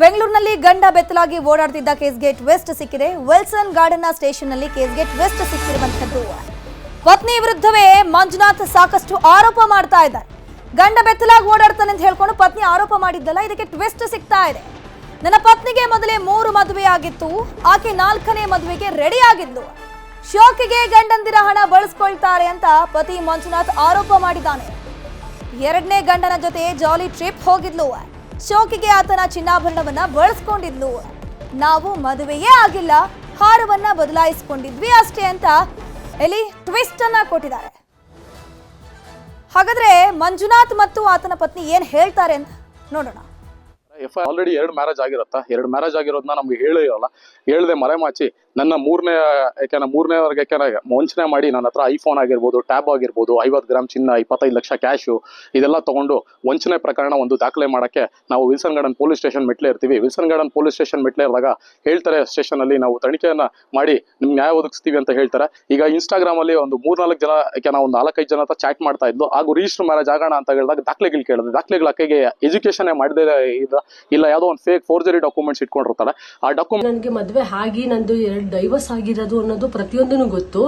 ಬೆಂಗಳೂರಿನಲ್ಲಿ ಗಂಡ ಬೆತ್ತಲಾಗಿ ಓಡಾಡ್ತಿದ್ದ ಕೇಸ್ಗೆ ಟ್ವಿಸ್ಟ್ ಸಿಕ್ಕಿದೆ. ವಿಲ್ಸನ್ ಗಾರ್ಡನ್ ಸ್ಟೇಷನ್ನಲ್ಲಿ ಕೇಸ್ಗೆ ಟ್ವಿಸ್ಟ್ ಸಿಕ್ಕಿರುವಂತದ್ದು. ಪತ್ನಿ ವಿರುದ್ಧವೇ ಮಂಜುನಾಥ್ ಸಾಕಷ್ಟು ಆರೋಪ ಮಾಡ್ತಾ ಇದ್ದಾರೆ. ಗಂಡ ಬೆತ್ತಲಾಗಿ ಓಡಾಡ್ತಾನೆ ಅಂತ ಹೇಳ್ಕೊಂಡು ಪತ್ನಿ ಆರೋಪ ಮಾಡಿದ್ದಲ್ಲ, ಇದಕ್ಕೆ ಟ್ವಿಸ್ಟ್ ಸಿಗ್ತಾ ಇದೆ. ನನ್ನ ಪತ್ನಿಗೆ ಮೊದಲೇ 3 ಮದುವೆ ಆಗಿತ್ತು, ಆಕೆ 4ನೇ ಮದುವೆಗೆ ರೆಡಿ ಆಗಿದ್ಲು. ಶೋಕಿಗೆ ಗಂಡಂದಿರ ಹಣ ಬಳಸ್ಕೊಳ್ತಾರೆ ಅಂತ ಪತಿ ಮಂಜುನಾಥ್ ಆರೋಪ ಮಾಡಿದ್ದಾನೆ. 2ನೇ ಗಂಡನ ಜೊತೆ ಜಾಲಿ ಟ್ರಿಪ್ ಹೋಗಿದ್ಲು. ಶೋಕಿಗೆ ಆತನ ಚಿನ್ನಾಭರಣವನ್ನ ಬಳಸ್ಕೊಂಡಿದ್ಲು. ನಾವು ಮದುವೆಯೇ ಆಗಿಲ್ಲ, ಹಾರವನ್ನ ಬದಲಾಯಿಸಿಕೊಂಡಿದ್ವಿ ಅಷ್ಟೇ ಅಂತ ಇಲ್ಲಿ ಟ್ವಿಸ್ಟ್ ಅನ್ನ ಕೊಟ್ಟಿದ್ದಾರೆ. ಹಾಗಾದ್ರೆ ಮಂಜುನಾಥ್ ಮತ್ತು ಆತನ ಪತ್ನಿ ಏನ್ ಹೇಳ್ತಾರೆ ಅಂತ ನೋಡೋಣ. ಆಲ್ರೆಡಿ 2 ಮ್ಯಾರೇಜ್ ಆಗಿರುತ್ತಾ, 2 ಮ್ಯಾರೇಜ್ ಆಗಿರೋದನ್ನ ನಮ್ಗೆ ಹೇಳಿರಲ್ಲ, ಹೇಳದೆ ಮರೆಮಾಚಿ ನನ್ನ ಮೂರನೇವರೆಗೆ ವಂಚನೆ ಮಾಡಿ ನನ್ನ ಹತ್ರ ಐಫೋನ್ ಆಗಿರ್ಬೋದು, ಟ್ಯಾಬ್ ಆಗಿರ್ಬೋದು, 50 ಗ್ರಾಮ್ ಚಿನ್ನ, 25 ಲಕ್ಷ ಕ್ಯಾಶು ಇದೆಲ್ಲ ತಗೊಂಡು ವಂಚನೆ ಪ್ರಕರಣ ಒಂದು ದಾಖಲೆ ಮಾಡಕ್ಕೆ ನಾವು Wilson garden police station Mette ಇರ್ತೀವಿ. Wilson garden police station Mette ಇರುವಾಗ ಹೇಳ್ತಾರೆ, ಸ್ಟೇಷನ್ ಅಲ್ಲಿ ನಾವು ತನಿಖೆಯನ್ನ ಮಾಡಿ ನಿಮ್ಗೆ ನ್ಯಾಯ ಒದಗಿಸ್ತೀವಿ ಅಂತ ಹೇಳ್ತಾರೆ. ಈಗ ಇನ್ಸ್ಟಾಗ್ರಾಮ್ ಅಲ್ಲಿ ಒಂದು 3-4 ಜನ ಒಂದು 4-5 ಜನ ಹತ್ರ ಚಾಟ್ ಮಾಡ್ತಾ ಇದ್ಲು. ಹಾಗೂ ರಿಜಿಸ್ಟರ್ ಮ್ಯಾರೇಜ್ ಆಗೋಣ ಅಂತ ಹೇಳಿದಾಗ ದಾಖಲೆಗಳು ಕೇಳಿದ್ರೆ ದಾಖಲೆಗಳು ಅಕ್ಕೆಗೆ ಎಜುಕೇಶನ್ ಮಾಡದೇ ಇಲ್ಲ, ಯಾವುದೋ ಒಂದು ಫೇಕ್ ಫೋರ್ಜರಿ ಡಾಕ್ಯುಮೆಂಟ್ಸ್ ಇಟ್ಕೊಂಡಿರ್ತಾರೆ. ಆ ಡಾಕ್ಯುಮೆಂಟ್ ನನಗೆ ಮದುವೆ ಆಗಿ ನಂದು 2 ಡೈವರ್ಸ್ ಆಗಿರೋದು ಅನ್ನೋದು ಪ್ರತಿಯೊಂದೂ ಗೊತ್ತು.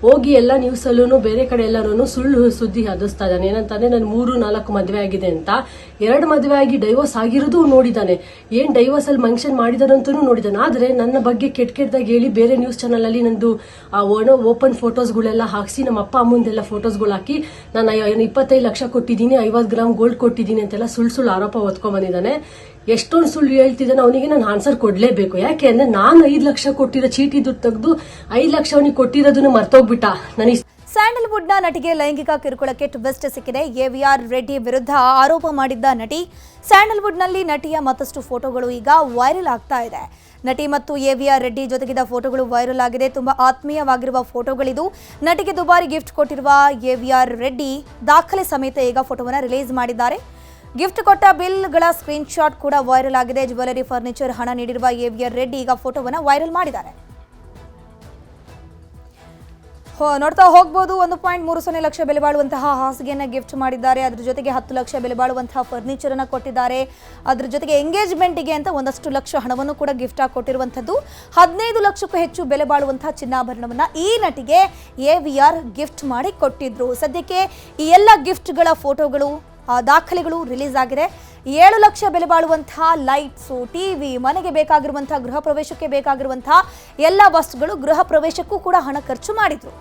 ಹೋಗಿ ಎಲ್ಲ ನ್ಯೂಸ್ ಅಲ್ಲೂ ಬೇರೆ ಕಡೆ ಎಲ್ಲರೂ ಸುಳ್ಳು ಸುದ್ದಿ ಹದಿಸ್ತಾ ಇದ್ದಾನೆ. ಏನಂತಾನೆ ನಾನು 3-4 ಮದುವೆ ಆಗಿದೆ ಅಂತ. 2 ಮದುವೆ ಆಗಿ ಡೈವರ್ಸ್ ಆಗಿರೋದು ನೋಡಿದ್ದಾನೆ, ಏನ್ ಡೈವರ್ಸ್ ಅಲ್ಲಿ ಮೆನ್ಷನ್ ಮಾಡಿದಾರಂತೂ ನೋಡಿದ್ದಾನೆ. ಆದ್ರೆ ನನ್ನ ಬಗ್ಗೆ ಕೆಟ್ಟದಾಗಿ ಹೇಳಿ ಬೇರೆ ನ್ಯೂಸ್ ಚಾನಲ್ ಅಲ್ಲಿ ನಂದು ಓಪನ್ ಫೋಟೋಸ್ಗಳೆಲ್ಲ ಹಾಕ್ಸಿ ನಮ್ಮ ಅಪ್ಪ ಅಮ್ಮಂದೆಲ್ಲ ಫೋಟೋಸ್ಗಳು ಹಾಕಿ ನಾನು 25 ಲಕ್ಷ ಕೊಟ್ಟಿದ್ದೀನಿ, 50 ಗ್ರಾಮ್ ಗೋಲ್ಡ್ ಕೊಟ್ಟಿದ್ದೀನಿ ಅಂತೆಲ್ಲ ಸುಳ್ಳು ಆರೋಪ ಹೊತ್ಕೊಂಡ್ ಬಂದಿದ್ದಾನೆ. ಎಷ್ಟೊಂದು ಸುಳ್ಳು ಹೇಳ್ತಿದ್ದಾನೆ. ಅವನಿಗೆ ನಾನು ಆನ್ಸರ್ ಕೊಡ್ಲೇಬೇಕು. ಯಾಕೆ ಅಂದ್ರೆ ನಾನು 5 ಲಕ್ಷ ಕೊಟ್ಟಿರೋ ಚೀಟಿ ದುಡ್ಡು ತೆಗೆದು 5 ಲಕ್ಷ ಅವನಿಗೆ ಕೊಟ್ಟಿರೋದನ್ನ ಮರ್ತೋಗ್ಬಿಟ್ಟ. ನನಗೆ ಸ್ಯಾಂಡಲ್ವುಡ್ನ ನಟಿಗೆ ಲೈಂಗಿಕ ಕಿರುಕುಳಕ್ಕೆ ಟ್ವಿಸ್ಟ್ ಸಿಕ್ಕಿದೆ. ಎವಿಆರ್ ರೆಡ್ಡಿ ವಿರುದ್ಧ ಆರೋಪ ಮಾಡಿದ್ದ ನಟಿ. ಸ್ಯಾಂಡಲ್ವುಡ್ನಲ್ಲಿ ನಟಿಯ ಮತ್ತಷ್ಟು ಫೋಟೋಗಳು ಈಗ ವೈರಲ್ ಆಗ್ತಾ ಇದೆ. ನಟಿ ಮತ್ತು ಎವಿಆರ್ ರೆಡ್ಡಿ ಜೊತೆಗಿದ್ದ ಫೋಟೋಗಳು ವೈರಲ್ ಆಗಿದೆ. ತುಂಬಾ ಆತ್ಮೀಯವಾಗಿರುವ ಫೋಟೋಗಳಿದು. ನಟಿಗೆ ದುಬಾರಿ ಗಿಫ್ಟ್ ಕೊಟ್ಟಿರುವ ಎವಿಆರ್ ರೆಡ್ಡಿ ದಾಖಲೆ ಸಮೇತ ಈಗ ಫೋಟೋವನ್ನು ರಿಲೀಸ್ ಮಾಡಿದ್ದಾರೆ. ಗಿಫ್ಟ್ ಕೊಟ್ಟ ಬಿಲ್ಗಳ ಸ್ಕ್ರೀನ್ ಶಾಟ್ ಕೂಡ ವೈರಲ್ ಆಗಿದೆ. ಜ್ಯುವೆಲರಿ, ಫರ್ನಿಚರ್ ಹಣ ನೀಡಿರುವ ಎವಿಆರ್ ರೆಡ್ಡಿ ಈಗ ಫೋಟೋವನ್ನು ವೈರಲ್ ಮಾಡಿದ್ದಾರೆ. ನೋಡ್ತಾ ಹೋಗ್ಬೋದು. 1.30 ಲಕ್ಷ ಬೆಲೆ ಬಾಳುವಂತಹ ಹಾಸಿಗೆಯನ್ನು ಗಿಫ್ಟ್ ಮಾಡಿದ್ದಾರೆ. ಅದ್ರ ಜೊತೆಗೆ 10 ಲಕ್ಷ ಬೆಲೆ ಬಾಳುವಂತಹ ಫರ್ನಿಚರ್ ಅನ್ನು ಕೊಟ್ಟಿದ್ದಾರೆ. ಅದ್ರ ಜೊತೆಗೆ ಎಂಗೇಜ್ಮೆಂಟ್ಗೆ ಅಂತ 1 ಲಕ್ಷ ಹಣವನ್ನು ಕೂಡ ಗಿಫ್ಟ್ ಆಗಿ ಕೊಟ್ಟಿರುವಂಥದ್ದು. 15 ಲಕ್ಷಕ್ಕೂ ಹೆಚ್ಚು ಬೆಲೆ ಬಾಳುವಂತಹ ಚಿನ್ನಾಭರಣವನ್ನ ಈ ನಟಿಗೆ ಎವಿಆರ್ ಗಿಫ್ಟ್ ಮಾಡಿ ಕೊಟ್ಟಿದ್ರು. ಸದ್ಯಕ್ಕೆ ಈ ಎಲ್ಲ ಗಿಫ್ಟ್ಗಳ ಫೋಟೋಗಳು ದಾಖಲೆಗಳು ರಿಲೀಸ್ ಆಗಿದೆ. 7 ಲಕ್ಷ ಬೆಲೆ ಬಾಳುವಂತಹ ಲೈಟ್ಸು, ಟಿವಿ, ಮನೆಗೆ ಬೇಕಾಗಿರುವಂತಹ ಗೃಹ ಪ್ರವೇಶಕ್ಕೆ ಬೇಕಾಗಿರುವಂತಹ ಎಲ್ಲ ವಸ್ತುಗಳು ಗೃಹ ಪ್ರವೇಶಕ್ಕೂ ಕೂಡ ಹಣ ಖರ್ಚು ಮಾಡಿದ್ರು.